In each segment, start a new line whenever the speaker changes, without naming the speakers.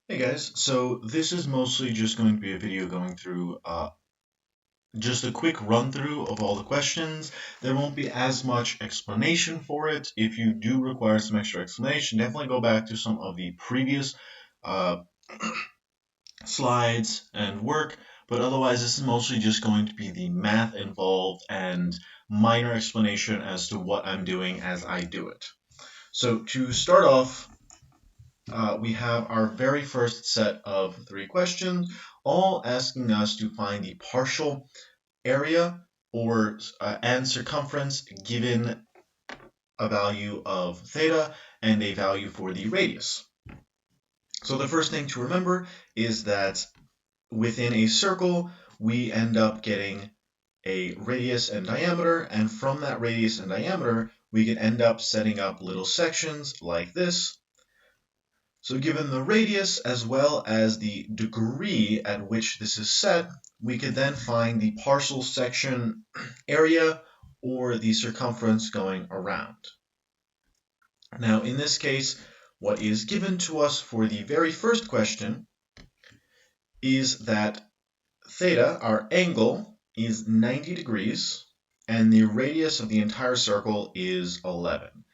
Hey guys, so this is mostly just going to be a video going through just a quick run through of all the questions. There won't be as much explanation for it. If you do require some extra explanation, definitely go back to some of the previous uh, slides and work, but otherwise this is mostly just going to be the math involved and minor explanation as to what I'm doing as I do it. So to start off, we have our very first set of three questions, all asking us to find the partial area or and circumference given a value of theta and a value for the radius. So the first thing to remember is that within a circle, we end up getting a radius and diameter, and from that radius and diameter, we can end up setting up little sections like this. So given the radius as well as the degree at which this is set, we could then find the partial section area or the circumference going around. Now in this case, what is given to us for the very first question is that theta, our angle, is 90 degrees and the radius of the entire circle is 11.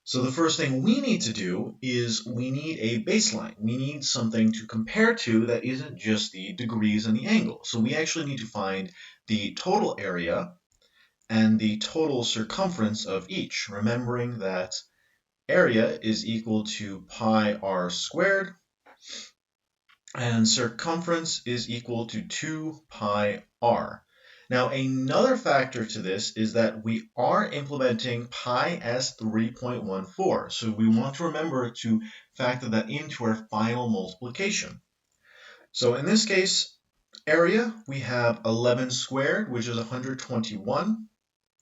So the first thing we need to do is we need a baseline. We need something to compare to that isn't just the degrees and the angle. So we actually need to find the total area and the total circumference of each, remembering that area is equal to pi r squared and circumference is equal to 2 pi r. Now, another factor to this is that we are implementing pi as 3.14. So we want to remember to factor that into our final multiplication. So in this case, area, we have 11 squared, which is 121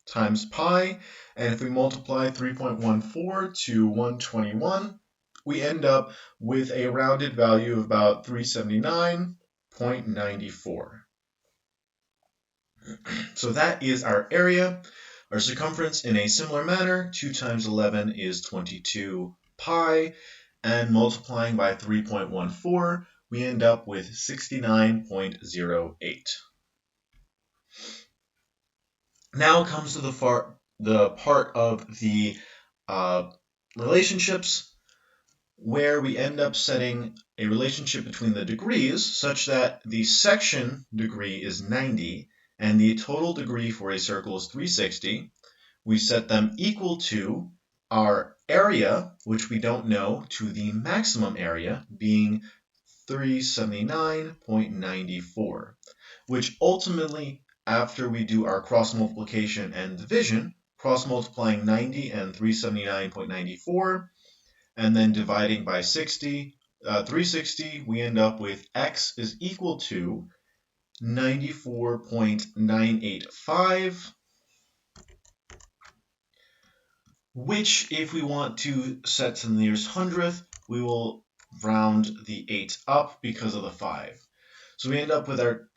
times pi. And if we multiply 3.14 to 121, we end up with a rounded value of about 379.94. So that is our area. Our circumference in a similar manner, 2 times 11 is 22 pi, and multiplying by 3.14, we end up with 69.08. Now comes to the part of the relationships where we end up setting a relationship between the degrees such that the section degree is 90 and the total degree for a circle is 360. We set them equal to our area, which we don't know, to the maximum area being 379.94, which ultimately, after we do our cross multiplication and division, cross multiplying 90 and 379.94, and then dividing by 360, we end up with x is equal to 94.985, which, if we want to set to the nearest hundredth, we will round the 8 up because of the 5. So we end up with our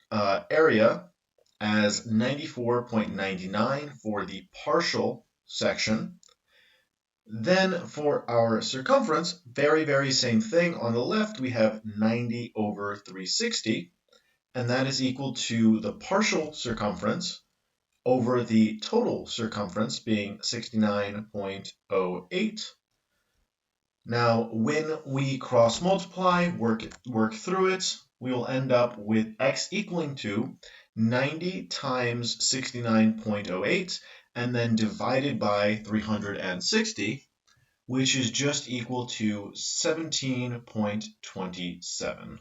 area as 94.99 for the partial section. Then for our circumference, very same thing. On the left, we have 90 over 360, and that is equal to the partial circumference over the total circumference being 69.08. Now, when we cross multiply, work through it, we will end up with x equaling to 90 times 69.08 and then divided by 360, which is just equal to 17.27.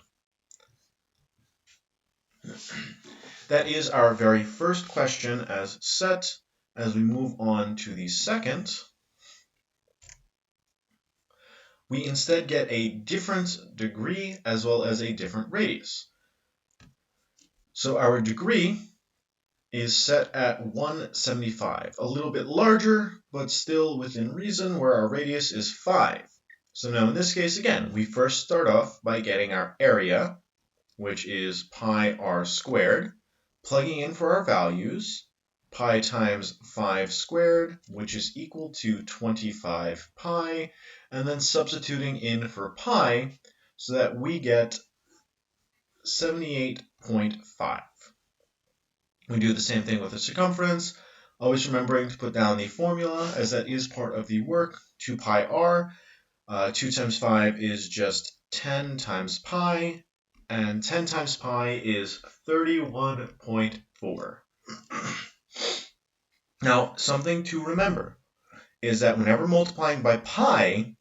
That is our very first question as set. As we move on to the second, we instead get a different degree as well as a different radius. So our degree is set at 175, a little bit larger, but still within reason, where our radius is 5. So now in this case, again, we first start off by getting our area, which is pi r squared, plugging in for our values, pi times 5 squared, which is equal to 25 pi, and then substituting in for pi, so that we get 78.5. We do the same thing with the circumference, always remembering to put down the formula as that is part of the work, 2 pi r. 2 times 5 is just 10 times pi, and 10 times pi is 31.4. Now, something to remember is that whenever multiplying by pi,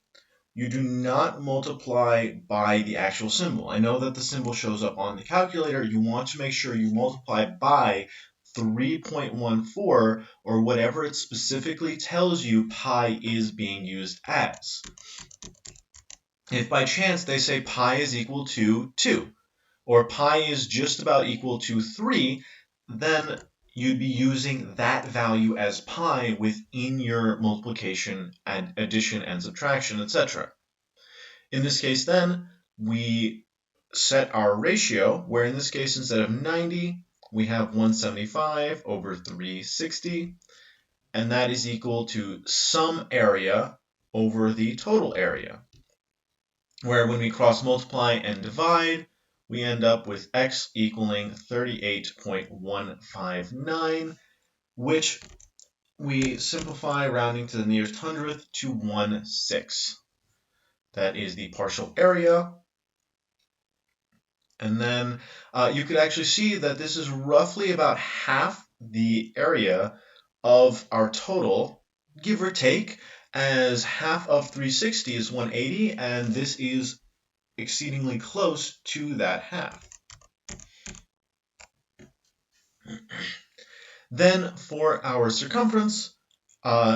you do not multiply by the actual symbol. I know that the symbol shows up on the calculator. You want to make sure you multiply by 3.14 or whatever it specifically tells you pi is being used as. If by chance they say pi is equal to 2, or pi is just about equal to 3, then you'd be using that value as pi within your multiplication and addition and subtraction, etc. In this case, then, we set our ratio, where in this case, instead of 90, we have 175 over 360, and that is equal to sum area over the total area, where when we cross multiply and divide, we end up with x equaling 38.159, which we simplify rounding to the nearest hundredth to 1/6. That is the partial area. And then you could actually see that this is roughly about half the area of our total, give or take, as half of 360 is 180, and this is exceedingly close to that half. Then for our circumference,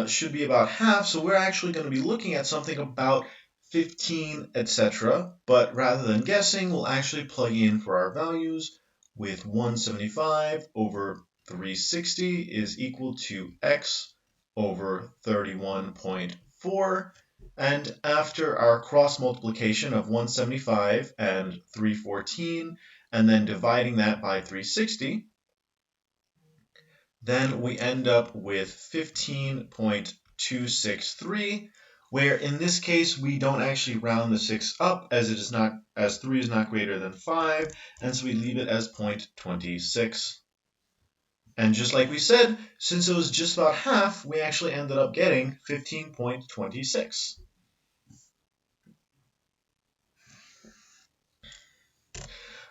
should be about half, so we're actually going to be looking at something about 15, etc. But rather than guessing, we'll actually plug in for our values with 175 over 360 is equal to x over 31.4. And after our cross multiplication of 175 and 314, and then dividing that by 360, then we end up with 15.263, where in this case we don't actually round the 6 up as 3 is not greater than 5, and so we leave it as 0.26. And just like we said, since it was just about half, we actually ended up getting 15.26.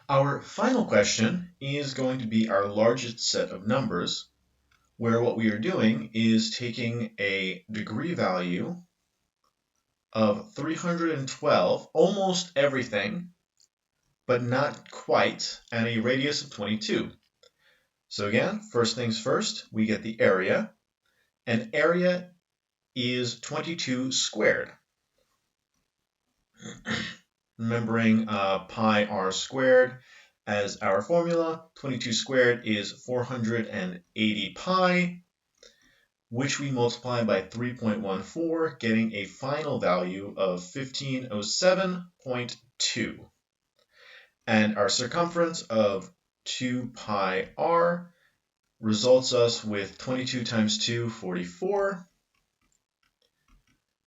Our final question is going to be our largest set of numbers, where what we are doing is taking a degree value of 312, almost everything, but not quite, and a radius of 22. So again, first things first, we get the area, and area is 22 squared. Remembering pi r squared as our formula, 22 squared is 480 pi, which we multiply by 3.14, getting a final value of 1507.2. And our circumference of 2 pi r results us with 22 times 2, 44.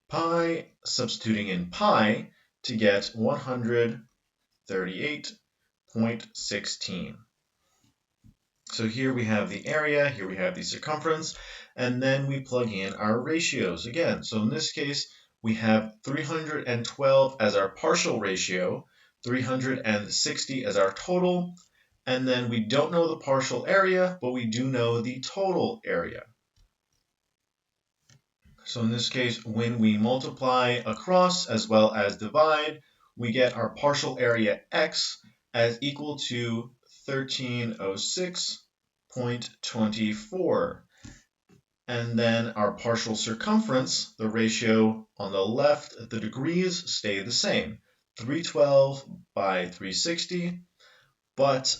Pi, substituting in pi to get 138.16. So here we have the area, here we have the circumference, and then we plug in our ratios again. So in this case, we have 312 as our partial ratio, 360 as our total, and then we don't know the partial area, but we do know the total area. So in this case, when we multiply across as well as divide, we get our partial area x as equal to 1306.24. And then our partial circumference, the ratio on the left, the degrees stay the same, 312 by 360, but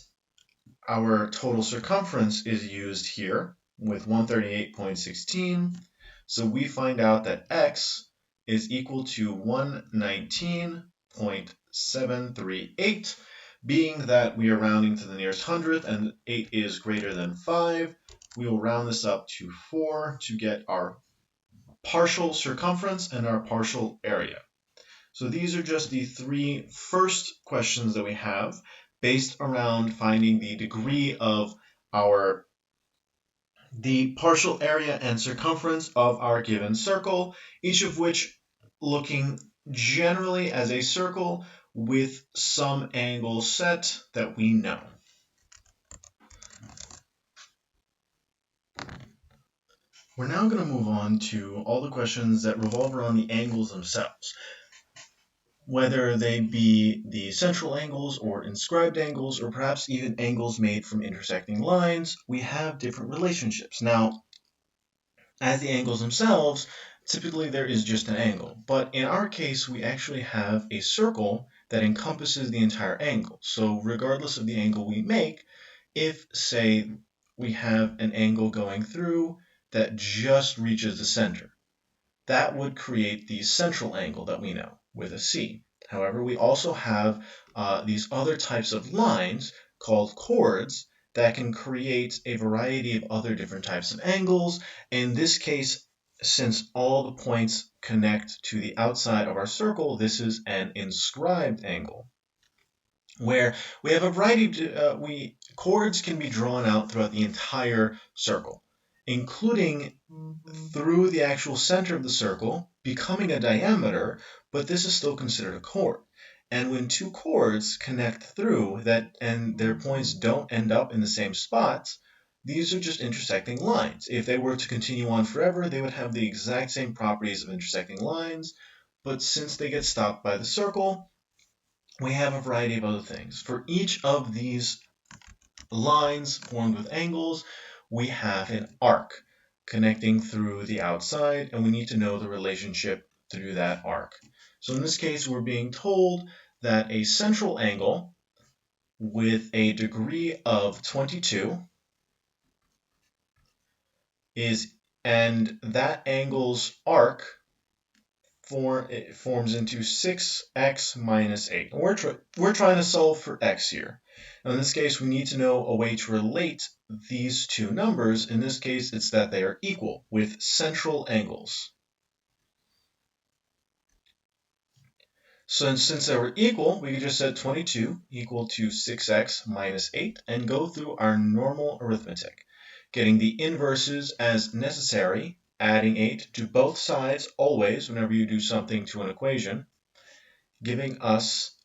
our total circumference is used here with 138.16. So we find out that x is equal to 119.738, being that we are rounding to the nearest hundredth and 8 is greater than 5. We will round this up to 4 to get our partial circumference and our partial area. So these are just the three first questions that we have based around finding the degree of the partial area and circumference of our given circle, each of which looking generally as a circle with some angle set that we know. We're now going to move on to all the questions that revolve around the angles themselves. Whether they be the central angles or inscribed angles, or perhaps even angles made from intersecting lines, we have different relationships. Now, as the angles themselves, typically there is just an angle. But in our case, we actually have a circle that encompasses the entire angle. So regardless of the angle we make, if, say, we have an angle going through that just reaches the center, that would create the central angle that we know with a C. However, we also have these other types of lines called chords that can create a variety of other different types of angles. In this case, since all the points connect to the outside of our circle, this is an inscribed angle, where we have a variety of, chords can be drawn out throughout the entire circle, including through the actual center of the circle, becoming a diameter, but this is still considered a chord. And when two chords connect through that and their points don't end up in the same spots, these are just intersecting lines. If they were to continue on forever, they would have the exact same properties of intersecting lines, but since they get stopped by the circle, we have a variety of other things. For each of these lines formed with angles, we have an arc connecting through the outside, and we need to know the relationship through that arc. So in this case, we're being told that a central angle with a degree of 22 and that angle's arc forms into 6x minus 8. And we're trying to solve for x here. Now in this case, we need to know a way to relate these two numbers. In this case, it's that they are equal with central angles. So since they were equal, we could just set 22 equal to 6x minus 8 and go through our normal arithmetic, getting the inverses as necessary, adding 8 to both sides always whenever you do something to an equation, giving us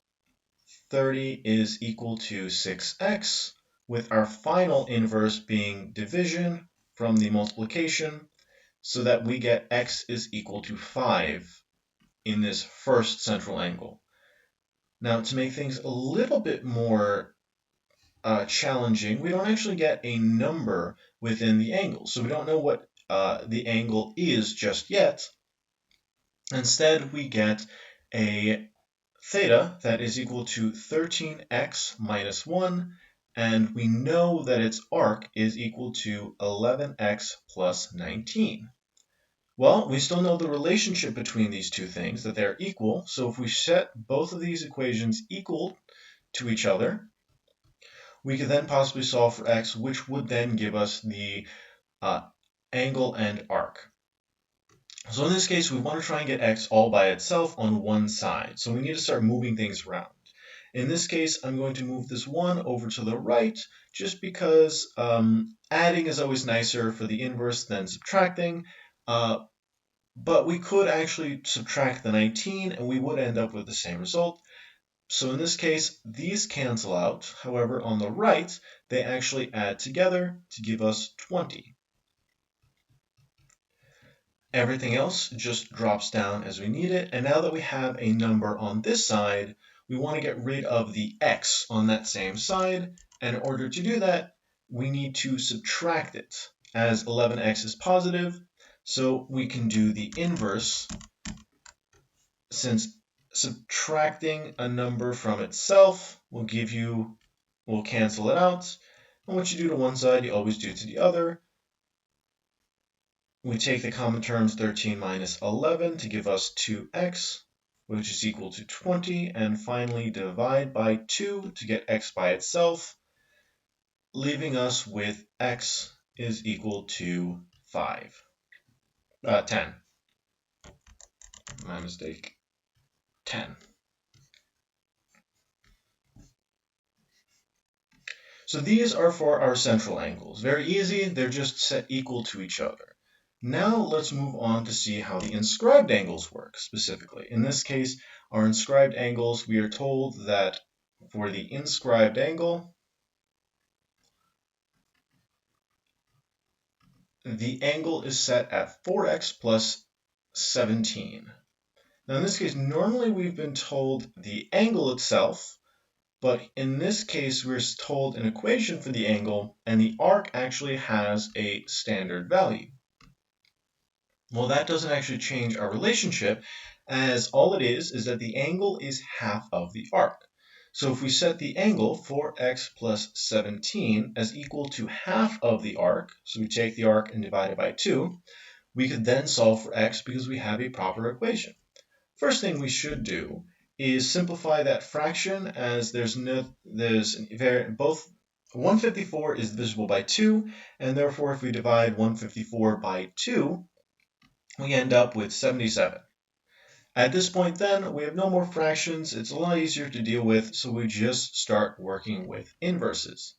30 is equal to 6x, with our final inverse being division from the multiplication, so that we get x is equal to 5 in this first central angle. Now, to make things a little bit more challenging, we don't actually get a number within the angle, so we don't know what the angle is just yet. Instead, we get a theta that is equal to 13x minus 1, and we know that its arc is equal to 11x plus 19. Well, we still know the relationship between these two things, that they're equal, so if we set both of these equations equal to each other, we could then possibly solve for x, which would then give us the angle and arc. So in this case, we want to try and get x all by itself on one side. So we need to start moving things around. In this case, I'm going to move this 1 over to the right, just because adding is always nicer for the inverse than subtracting. But we could actually subtract the 19, and we would end up with the same result. So in this case, these cancel out. However, on the right, they actually add together to give us 20. Everything else just drops down as we need it. And now that we have a number on this side, we want to get rid of the x on that same side. And in order to do that, we need to subtract it, as 11x is positive. So we can do the inverse, since subtracting a number from itself will cancel it out. And what you do to one side, you always do to the other. We take the common terms 13 minus 11 to give us 2x, which is equal to 20, and finally divide by 2 to get x by itself, leaving us with x is equal to 10. My mistake. 10. So these are for our central angles. Very easy, they're just set equal to each other. Now let's move on to see how the inscribed angles work specifically. In this case, our inscribed angles, we are told that for the inscribed angle, the angle is set at 4x plus 17. Now in this case, normally we've been told the angle itself, but in this case, we're told an equation for the angle, and the arc actually has a standard value. Well, that doesn't actually change our relationship, as all it is that the angle is half of the arc. So if we set the angle 4x plus 17 as equal to half of the arc, so we take the arc and divide it by 2, we could then solve for x because we have a proper equation. First thing we should do is simplify that fraction, as both 154 is divisible by 2, and therefore if we divide 154 by 2, we end up with 77. At this point then, we have no more fractions, it's a lot easier to deal with, so we just start working with inverses.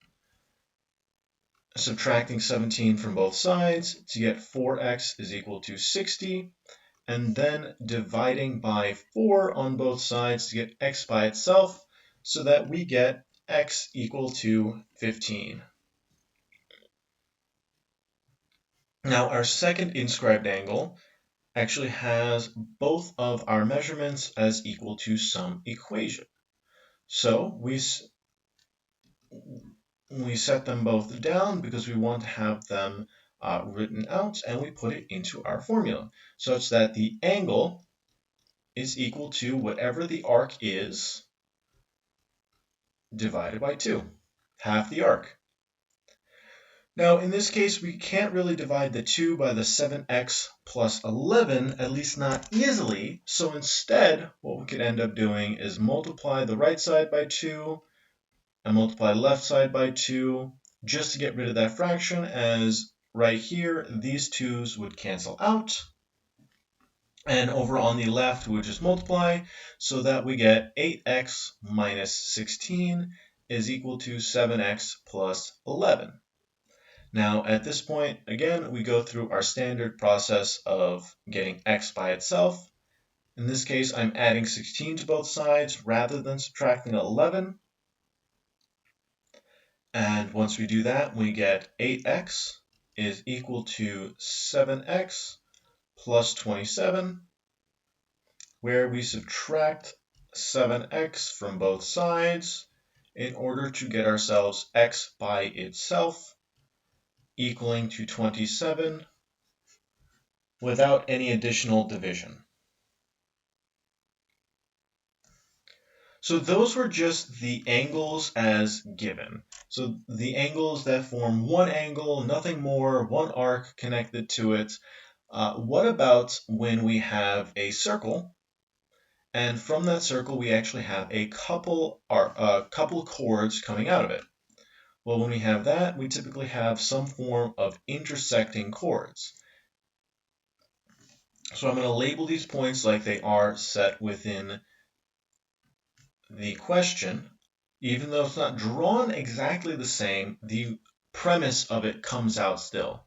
Subtracting 17 from both sides to get 4x is equal to 60, and then dividing by 4 on both sides to get x by itself, so that we get x equal to 15. Now our second inscribed angle actually has both of our measurements as equal to some equation. So we set them both down because we want to have them written out, and we put it into our formula such that the angle is equal to whatever the arc is divided by 2, half the arc. Now in this case we can't really divide the 2 by the 7x plus 11, at least not easily, so instead what we could end up doing is multiply the right side by 2 and multiply the left side by 2 just to get rid of that fraction, as right here these 2's would cancel out. And over on the left, we would just multiply so that we get 8x minus 16 is equal to 7x plus 11. Now at this point, again, we go through our standard process of getting x by itself. In this case, I'm adding 16 to both sides rather than subtracting 11. And once we do that, we get 8x is equal to 7x plus 27, where we subtract 7x from both sides in order to get ourselves x by itself, equaling to 27 without any additional division. So those were just the angles as given. So the angles that form one angle, nothing more, one arc connected to it. What about when we have a circle, and from that circle we actually have a couple chords coming out of it? Well, when we have that, we typically have some form of intersecting chords. So I'm going to label these points like they are set within the question. Even though it's not drawn exactly the same, the premise of it comes out still.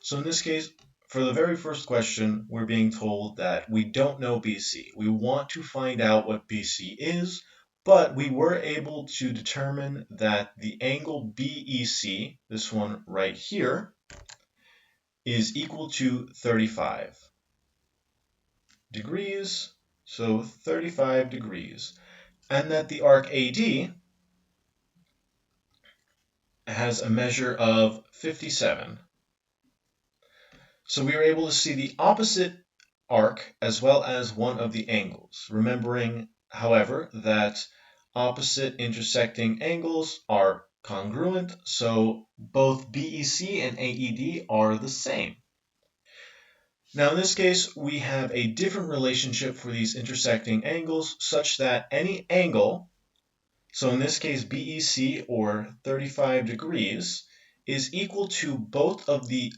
So in this case, for the very first question, we're being told that we don't know BC. We want to find out what BC is, but we were able to determine that the angle BEC, this one right here, is equal to 35 degrees, so 35 degrees. And that the arc AD has a measure of 57. So we are able to see the opposite arc as well as one of the angles. Remembering, however, that opposite intersecting angles are congruent, so both BEC and AED are the same. Now in this case, we have a different relationship for these intersecting angles such that any angle, so in this case BEC or 35 degrees, is equal to both of the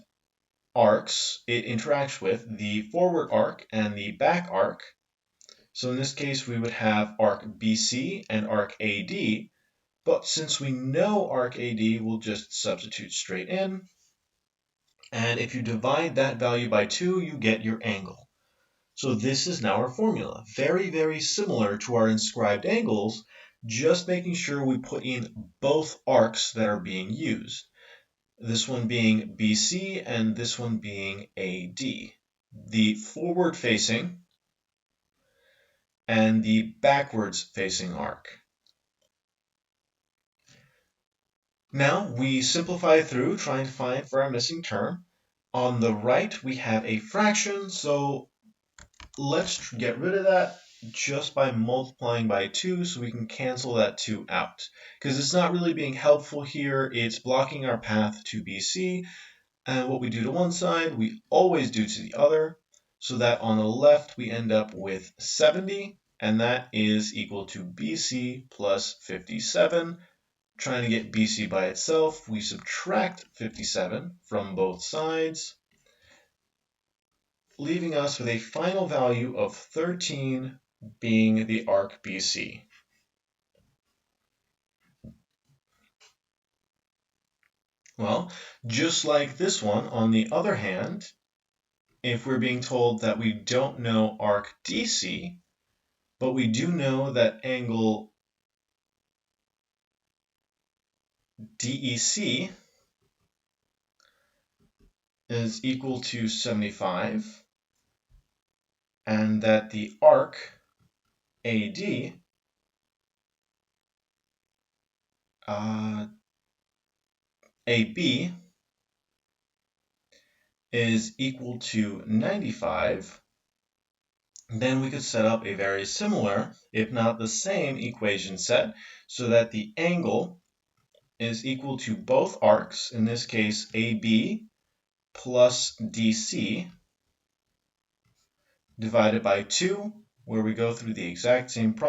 arcs it interacts with, the forward arc and the back arc. So in this case, we would have arc BC and arc AD, but since we know arc AD, we'll just substitute straight in. And if you divide that value by 2, you get your angle. So this is now our formula. Very, very similar to our inscribed angles, just making sure we put in both arcs that are being used. This one being BC and this one being AD. The forward facing and the backwards facing arc. Now we simplify through trying to find for our missing term. On the right we have a fraction, so let's get rid of that just by multiplying by 2 so we can cancel that 2 out. Because it's not really being helpful here, it's blocking our path to BC, and what we do to one side, we always do to the other, so that on the left we end up with 70, and that is equal to BC plus 57. Trying to get BC by itself, we subtract 57 from both sides, leaving us with a final value of 13 being the arc BC. Well, just like this one, on the other hand, if we're being told that we don't know arc DC, but we do know that angle DEC is equal to 75, and that the arc AD AB is equal to 95, then we could set up a very similar, if not the same, equation set so that the angle is equal to both arcs, in this case AB plus DC, divided by 2, where we go through the exact same process.